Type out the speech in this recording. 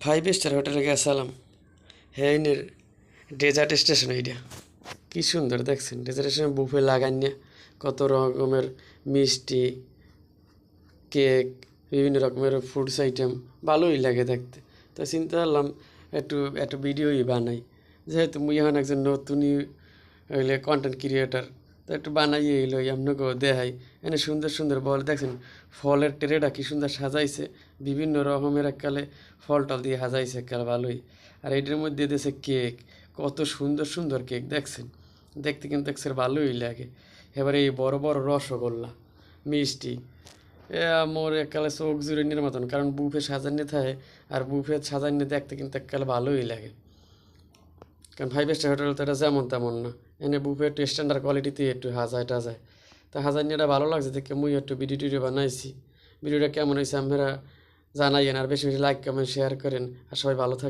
Five star হোটেলে গেছিলাম। হ্যাঁ ডেজার্ট স্টেশন এইটা কি সুন্দর দেখছেন। ডেজার্ট স্টেশনে বুফে লাগাইনি কত রকমের মিষ্টি, কেক, বিভিন্ন রকমের ফুডস আইটেম, ভালোই লাগে দেখতে। তো চিন্তা করলাম একটু একটু ভিডিওই বানাই, যেহেতু মুই এখন একজন নতুনই হইলে কন্টেন্ট ক্রিয়েটার, তো একটু বানাইয়ে এলো আপনাকেও দেখাই। এনে সুন্দর সুন্দর বল দেখছেন, ফলের ট্রেটা কি সুন্দর সাজাইছে, বিভিন্ন রকমের এককালে ফল টল দিয়ে সাজাইছে এককালে ভালোই। আর এইটার মধ্যে দিয়েছে কেক, কত সুন্দর সুন্দর কেক দেখছেন, দেখতে কিন্তু দেখছেন ভালোই লাগে। এবারে এই বড় বড় রসগোল্লা, মিষ্টি, এ মোর এককালে চোখ জুড়িনের মতন, কারণ বুফে সাজানি থাকে, আর বুফে সাজানি দেখতে কিন্তু এককালে ভালোই লাগে। কারণ ফাইভ স্টার হোটেল তো এটা যেমন তেমন না, এনে বুফে একটু স্ট্যান্ডার্ড কোয়ালিটিতে একটু হাজায় টাজায়। তা হাজানিটা ভালো লাগছে দেখে মুই একটু ভিডিও টিডিও বানাইছি। ভিডিওটা কেমন হয়েছে আপনারা জানাইয়েন, আর বেশি বেশি লাইক কমেন্ট শেয়ার করেন, আর সবাই ভালো থাকেন।